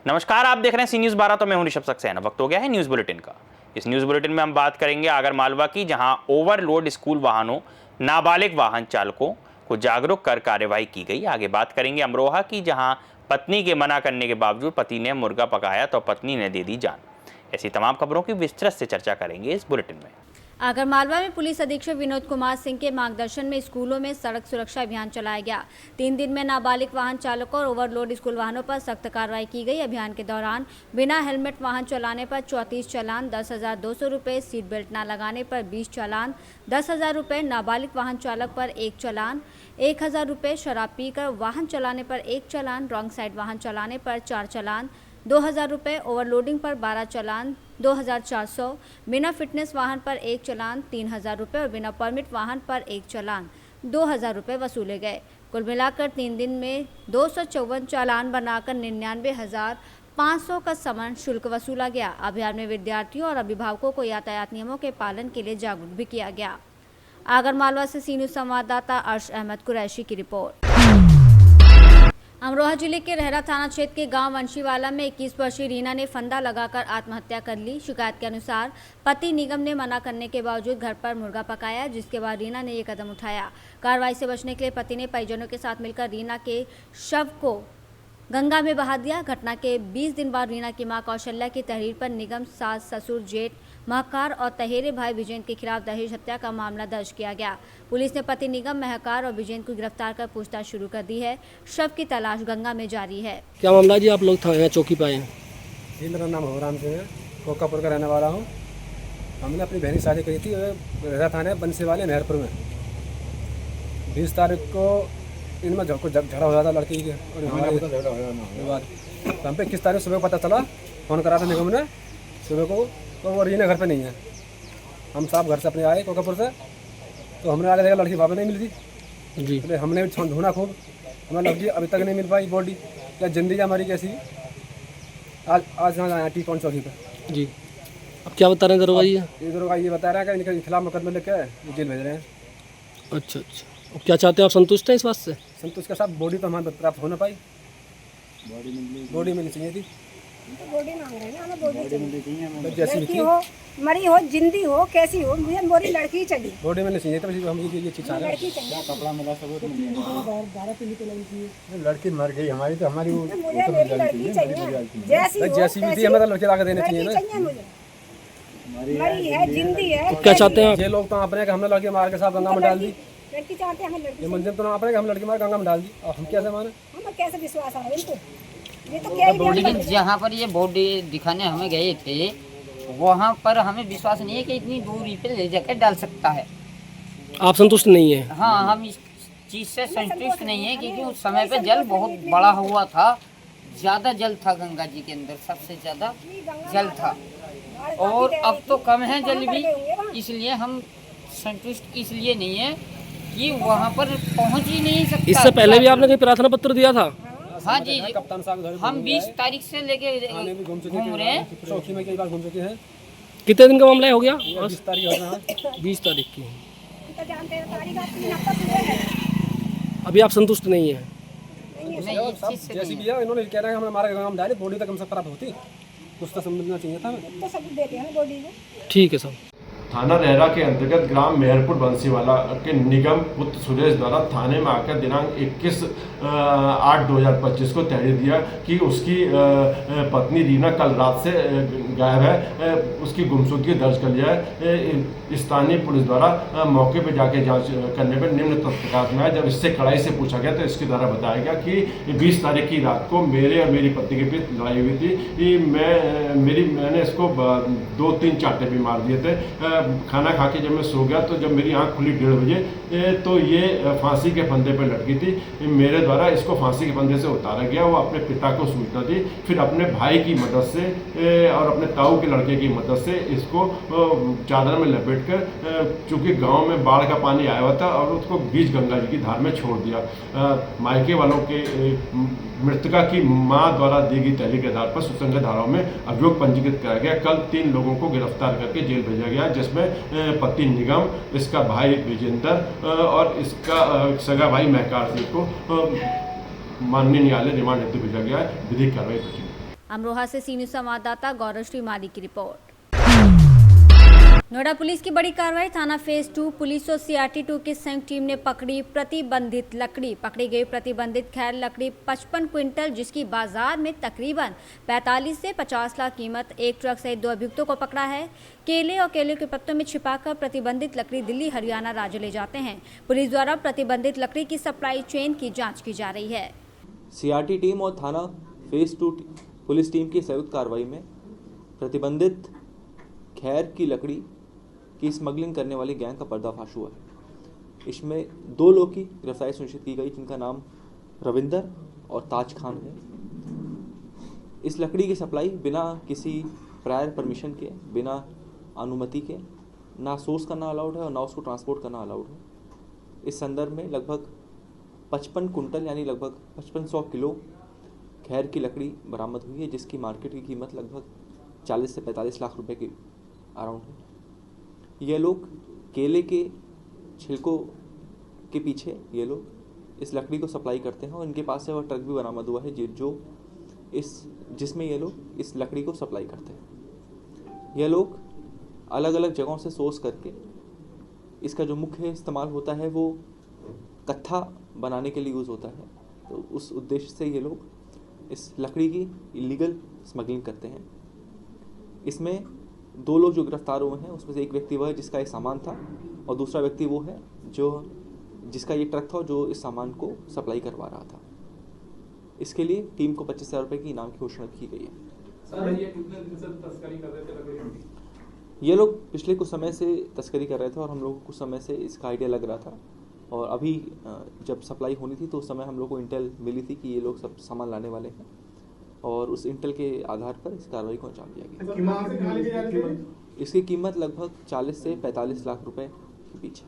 नमस्कार, आप देख रहे हैं सी न्यूज़ 12। तो मैं हूं ऋषभ सक्सेना। वक्त हो गया है न्यूज़ बुलेटिन का। इस न्यूज़ बुलेटिन में हम बात करेंगे आगरमालवा की, जहां ओवरलोड स्कूल वाहनों, नाबालिग वाहन चालकों को जागरूक कर कार्यवाही की गई। आगे बात करेंगे अमरोहा की, जहां पत्नी के मना करने के बावजूद पति ने मुर्गा पकाया तो पत्नी ने दे दी जान। ऐसी तमाम खबरों की विस्तृत से चर्चा करेंगे इस बुलेटिन में। आगरमालवा में पुलिस अधीक्षक विनोद कुमार सिंह के मार्गदर्शन में स्कूलों में सड़क सुरक्षा अभियान चलाया गया। 3 दिन में नाबालिग वाहन चालकों और ओवरलोड स्कूल वाहनों पर सख्त कार्रवाई की गई। अभियान के दौरान बिना हेलमेट वाहन चलाने पर 34 चालान, 10,200 रुपये, सीट बेल्ट न लगाने पर 20 चालान, 10,000 रुपये, नाबालिग वाहन चालक पर 1 चालान, 1,000 रुपये, शराब पीकर वाहन चलाने पर 1 चालान, रॉन्ग साइड वाहन चलाने पर 4 चालान, 2,000 रुपये, ओवरलोडिंग पर 12 चालान, 2,400, बिना फिटनेस वाहन पर 1 चालान, 3,000 रुपये और बिना परमिट वाहन पर 1 चालान, 2,000 रुपये वसूले गए। कुल मिलाकर 3 दिन में 254 चालान बनाकर 99,500 का समन शुल्क वसूला गया। अभियान में विद्यार्थियों और अभिभावकों को यातायात नियमों के पालन के लिए जागरूक भी किया गया। आगरमालवा से सी न्यूज़ संवाददाता अर्श अहमद कुरैशी की रिपोर्ट। अमरोहा जिले के रहरा थाना क्षेत्र के गांव वंशीवाला में 21 वर्षीय रीना ने फंदा लगाकर आत्महत्या कर ली। शिकायत के अनुसार पति निगम ने मना करने के बावजूद घर पर मुर्गा पकाया, जिसके बाद रीना ने ये कदम उठाया। कार्रवाई से बचने के लिए पति ने परिजनों के साथ मिलकर रीना के शव को गंगा में बहा दिया। घटना के 20 दिन बाद रीना की मां कौशल्या की तहरीर पर निगम, सास, ससुर, जेठ, महकार और तहेरे भाई विजयन के खिलाफ दहेज हत्या का मामला दर्ज किया गया। पुलिस ने पति निगम, महकार और विजयन को गिरफ्तार कर पूछताछ शुरू कर दी है। शव की तलाश गंगा में जारी है। क्या मामला जी, आप लोग चौकी पाए हैं? जी, मेरा नाम होराम सिंह है, कोकापुर का रहने वाला हूँ। हमने अपनी बहन की शादी करी थी रहरा थाने बंसीवाले मेहरपुर में। 20 तारीख को इनमें झगड़ा हो जाता लड़की के और हमारे बाद हम पे 21 तारीख सुबह को पता चला, फ़ोन करा था निगम ने सुबह को, तो वो रीना घर पे नहीं है। हम साहब घर से अपने आए कोकापुर से, तो हमने आगे देखा लड़की वहाँ पे नहीं मिल थी जी। तो हमने भी ढूंढा खूब, हमें लड़की अभी तक नहीं मिल पाई। बॉडी क्या जिंदगी हमारी कैसी। आज यहाँ आया टी पॉइंट चौकी पर जी। अब क्या बता रहे हैं दरोगा जी? ये दरोगा ये बता रहा है कि इनके खिलाफ मुकदमे लेके जेल भेज रहे हैं। अच्छा। अब क्या चाहते हैं आप? संतुष्ट हैं इस बात से? संतोष के साथ बॉडी तो हमारे प्राप्त हो ना पाई। बॉडी मिलनी चाहिए थी। बॉडी मांग रहे हैं, हमें बॉडी चाहिए। जैसी लड़की हो, मरी हो, जिंदी हो, कैसी हो, मुझे मोरी लड़की चाहिए। बॉडी मिलनी चाहिए, तब हम ये चीज चाह रहे लड़की चाहिए। कपड़ा मिला सब लड़की मर गई हमारी, तो हमारी मुझे मेरी लड़की चाहिए, जैसी भी थी हमें लड़की ला के देनी चाहिए ना। मुझे मरी है, जिंदी है। क्या चाहते हैं आप? ये लोग तो अपने हमने लड़की मार के साथ गंगा में डाल दी। लड़की चाहते हैं, हमें लड़की। ये मंजिल तो ना अपने हम लड़की मार गंगा में डाल दी, और हम कैसे माने? हमें कैसे विश्वास आ रहा है इनको? ये तो क्या ही लेकिन जहाँ पर ये बॉडी दिखाने हमें गए थे, वहाँ पर हमें विश्वास नहीं है कि इतनी दूरी पे ले जाकर डाल सकता है। आप संतुष्ट नहीं है? हाँ, हम इस चीज़ से संतुष्ट नहीं है, क्योंकि उस समय पे जल बहुत बड़ा हुआ था, ज़्यादा जल था गंगा जी के अंदर, सबसे ज़्यादा जल था। और अब तो कम है जल भी, इसलिए हम संतुष्ट इसलिए नहीं है कि वहाँ पर पहुँच ही नहीं सकता। इससे पहले भी आपने कोई प्रार्थना पत्र दिया था? हाँ जी, कप्तान साहब हम 20 तारीख से लेके घूम रहे हैं। चौकी में कई बार घूम चुके हैं। कितने दिन का मामला हो गया? 20 तारीख हो रहा है। 20 तारीख की। तो जानते हैं तारीख आपकी हफ्ता पूरे है। अभी आप संतुष्ट नहीं है? नहीं, इस चीज़ से जैसी नहीं। भी है, इन्होंने कह रहे हैं हमें हमारे गंगा में डाले, बॉडी तक हमसे प्राप्त होती, कुछ तो समझना चाहिए था। तो सब देते हैं बॉडी को। ठीक है साहब। थाना रहरा के अंतर्गत ग्राम मेहरपुर बंसीवाला के निगम पुत्र सुरेश द्वारा थाने में आकर दिनांक 21/8/2025 को तहरीर दिया कि उसकी पत्नी रीना कल रात से गायब है, उसकी गुमशुदगी दर्ज कर लिया है। स्थानीय पुलिस द्वारा मौके पर जाके जांच करने पर निम्न तथ्यात में आया। जब इससे कड़ाई से पूछा गया तो इसके द्वारा बताया गया कि 20 तारीख की रात को मेरे और मेरी पत्नी के बीच लड़ाई हुई थी। मैंने इसको 2-3 चांटे भी मार दिए थे। खाना खा के जब मैं सो गया तो जब मेरी आंख खुली 1:30 बजे तो ये फांसी के फंदे पर लटकी थी। मेरे द्वारा इसको फांसी के फंदे से उतारा गया। वो अपने पिता को सूचना दी, फिर अपने भाई की मदद से और अपने ताऊ के लड़के की मदद से इसको चादर में लपेट कर, चूँकि गांव में बाढ़ का पानी आया हुआ था, और उसको बीच गंगा जी की धार में छोड़ दिया। मायके वालों के मृतका की मां द्वारा दी गई तहरीर के आधार पर सुसंगत धाराओं में अभियोग पंजीकृत कराया गया। कल 3 लोगों को गिरफ्तार करके जेल भेजा गया, जिस इसमें पति निगम, इसका भाई विजेंद्र और इसका सगा भाई महकार सिंह को माननीय न्यायालय रिमांड हेतु भेजा गया है। विधिक कार्रवाई की। अमरोहा से सी न्यूज़ संवाददाता गौरव श्रीमाली की रिपोर्ट। नोएडा पुलिस की बड़ी कार्रवाई। थाना फेज 2 पुलिस और CRT2 की संयुक्त टीम ने पकड़ी प्रतिबंधित लकड़ी। पकड़ी गई प्रतिबंधित खैर लकड़ी 55 क्विंटल, जिसकी बाजार में तकरीबन 45 से 50 लाख कीमत। एक ट्रक सहित 2 अभियुक्तों को पकड़ा है। केले और केले के पत्तों में छिपाकर प्रतिबंधित लकड़ी दिल्ली हरियाणा राज्य ले जाते हैं। पुलिस द्वारा प्रतिबंधित लकड़ी की सप्लाई चेन की जाँच की जा रही है। CRT टीम और थाना फेज 2 पुलिस टीम की संयुक्त कार्रवाई में प्रतिबंधित खैर की लकड़ी की स्मगलिंग करने वाली गैंग का पर्दाफाश हुआ है। इसमें 2 लोग की गिरफ्तारी सुनिश्चित की गई, जिनका नाम रविंदर और ताज खान है। इस लकड़ी की सप्लाई बिना किसी प्रायर परमिशन के, बिना अनुमति के ना सोर्स करना अलाउड है और ना उसको ट्रांसपोर्ट करना अलाउड है। इस संदर्भ में लगभग 55 कुंटल यानी लगभग 5500 किलो खैर की लकड़ी बरामद हुई है, जिसकी मार्केट की कीमत लगभग 40 से 45 लाख रुपए के अराउंड है। ये लोग केले के छिलकों के पीछे ये लोग इस लकड़ी को सप्लाई करते हैं और इनके पास से वह ट्रक भी बरामद हुआ है जिसमें ये लोग इस लकड़ी को सप्लाई करते हैं। ये लोग अलग अलग जगहों से सोर्स करके इसका जो मुख्य इस्तेमाल होता है वो कत्था बनाने के लिए यूज़ होता है। तो उस उद्देश्य से ये लोग इस लकड़ी की इलीगल स्मगलिंग करते हैं। इसमें 2 लोग जो गिरफ्तार हुए हैं, उसमें से एक व्यक्ति वह है जिसका ये सामान था और दूसरा व्यक्ति वो है जिसका ये ट्रक था जो इस सामान को सप्लाई करवा रहा था। इसके लिए टीम को 25,000 रुपये की इनाम की घोषणा की गई है। सर, ये कितने दिन से तस्करी कर रहे थे लकड़ी की? ये लोग पिछले कुछ समय से तस्करी कर रहे थे और हम लोग को कुछ समय से इसका आइडिया लग रहा था और अभी जब सप्लाई होनी थी तो उस समय हम लोग को इंटेल मिली थी कि ये लोग सब सामान लाने वाले हैं और उस इंटेल के आधार पर इस कार्रवाई को अंजाम दिया गया। इसकी कीमत लगभग 40 से 45 लाख रुपए के बीच है।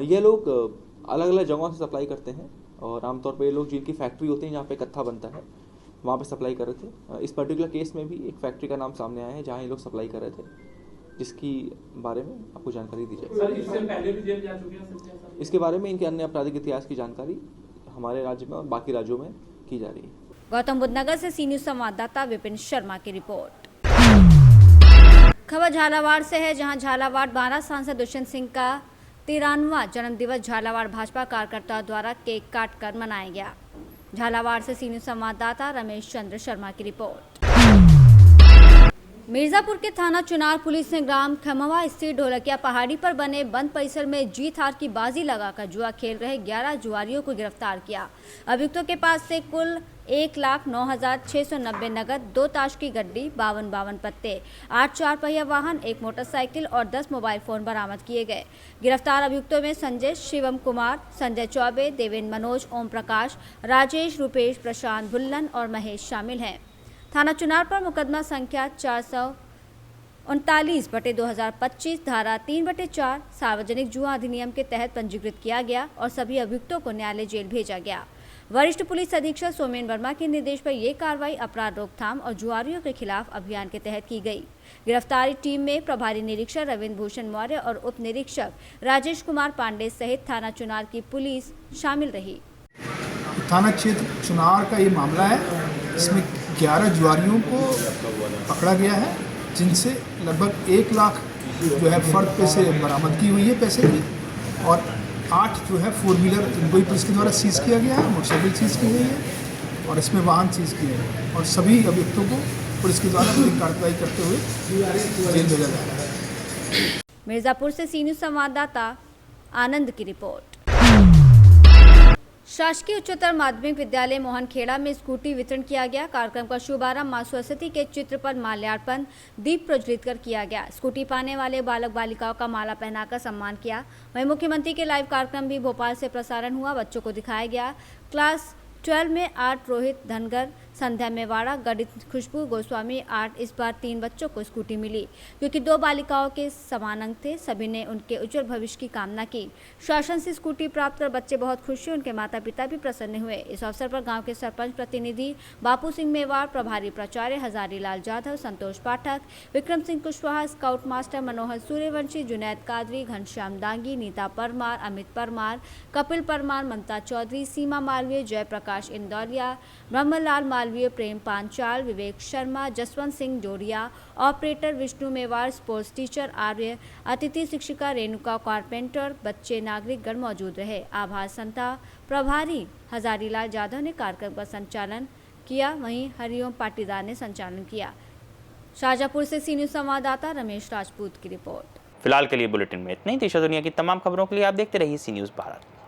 ये लोग अलग अलग जगहों से सप्लाई करते हैं और आमतौर पर ये लोग जिनकी फैक्ट्री होती है जहाँ पे कत्था बनता है वहाँ पे सप्लाई कर रहे थे। इस पर्टिकुलर केस में भी एक फैक्ट्री का नाम सामने आया है जहाँ ये लोग सप्लाई कर रहे थे, जिसकी बारे में आपको जानकारी दी जाएगी। सर, इससे पहले भी जेल जा चुके हैं? इसके बारे में इनके अन्य आपराधिक इतिहास की जानकारी हमारे राज्य में और बाकी राज्यों में की जा रही है। गौतम बुद्ध नगर से सी न्यूज़ संवाददाता विपिन शर्मा की रिपोर्ट। खबर झालावाड़ से है, जहां झालावाड़ 12 सांसद दुष्यंत सिंह का 13वां जन्मदिवस झालावाड़ भाजपा कार्यकर्ताओं द्वारा केक काटकर मनाया गया। झालावाड़ से सी न्यूज़ संवाददाता रमेश चंद्र शर्मा की रिपोर्ट। मिर्जापुर के थाना चुनार पुलिस ने ग्राम खमवा स्थित ढोलकिया पहाड़ी पर बने बंद परिसर में जीत हार की बाजी लगाकर जुआ खेल रहे 11 जुआरियों को गिरफ्तार किया। अभियुक्तों के पास से कुल 1,09,690 नगद, 2 ताश की गड्डी, 52 पत्ते, 8 4 पहिया वाहन, 1 मोटरसाइकिल और 10 मोबाइल फोन बरामद किए गए। गिरफ्तार अभियुक्तों में संजय शिवम कुमार, संजय चौबे, देवेंद्र मनोज, ओम प्रकाश, राजेश, रुपेश, प्रशांत, भुल्लन और महेश शामिल हैं। थाना चुनार पर मुकदमा संख्या 439/2025 धारा 3/4 सार्वजनिक जुआ अधिनियम के तहत पंजीकृत किया गया और सभी अभियुक्तों को न्यायालय जेल भेजा गया। वरिष्ठ पुलिस अधीक्षक सोमेन वर्मा के निर्देश पर यह कार्रवाई अपराध रोकथाम और जुआरियों के खिलाफ अभियान के तहत की गई। गिरफ्तारी टीम में प्रभारी निरीक्षक रविंद्र भूषण मौर्य और उप निरीक्षक राजेश कुमार पांडे सहित थाना चुनार की पुलिस शामिल रही। थाना क्षेत्र चुनार का ये मामला है, इसमें 11 जुआरियों को पकड़ा गया है, जिनसे लगभग 1 लाख जो है फर्द पे से बरामद की हुई है पैसे की और 8 जो है 4 व्हीलर इनको ही पुलिस के द्वारा सीज़ किया गया है, मोटरसाइकिल सीज़ की गई है और इसमें वाहन सीज़ किए हैं और सभी अभियुक्तों को पुलिस के द्वारा पूरी कार्रवाई करते हुए जेल भेजा जा रहा है। मिर्जापुर से सी न्यूज़ संवाददाता आनंद की रिपोर्ट। शासकीय उच्चतर माध्यमिक विद्यालय मोहनखेड़ा में स्कूटी वितरण किया गया। कार्यक्रम का शुभारंभ मां सरस्वती के चित्र पर माल्यार्पण, दीप प्रज्वलित कर किया गया। स्कूटी पाने वाले बालक बालिकाओं का माला पहनाकर सम्मान किया। वहीं मुख्यमंत्री के लाइव कार्यक्रम भी भोपाल से प्रसारण हुआ, बच्चों को दिखाया गया। क्लास 12 में आर्ट रोहित धनगर संध्या मेवाड़ा, गणित खुशबू गोस्वामी आर्ट। इस बार 3 बच्चों को स्कूटी मिली क्योंकि 2 बालिकाओं के समान अंक थे। सभी ने उनके उज्जवल भविष्य की कामना की। शासन से स्कूटी प्राप्त कर बच्चे बहुत खुश हुए। उनके माता पिता भी प्रसन्न हुए। इस अवसर पर गांव के सरपंच प्रतिनिधि बापू सिंह मेवाड़, प्रभारी प्राचार्य Hazarilal Jadhav, Santosh Pathak, Vikram Singh Kushwaha, scout master Manohar Suryavanshi, Junaid Qadri, Ghanshyam Dangi, Neeta Parmar, Amit Parmar, Kapil Parmar, Mamta Chaudhary, Seema Malviya, Jaiprakash Indauliya, Brahmlal Malviya, Prem Panchal, Vivek Sharma, Jaswant Singh Jodiya, operator Vishnu Mewar, sports teacher Arya, अतिथि शिक्षिका रेणुका कारपेंटर, बच्चे, नागरिकगण मौजूद रहे। आभार संता प्रभारी हजारीलाल जाधव ने कार्यक्रम का संचालन किया, वहीं हरिओम पाटीदार ने संचालन किया। शाजापुर से सी न्यूज़ संवाददाता रमेश राजपूत की रिपोर्ट। फिलहाल के लिए बुलेटिन में इतना ही। देश और दुनिया की तमाम खबरों के लिए आप देखते रहिए सी न्यूज़ भारत।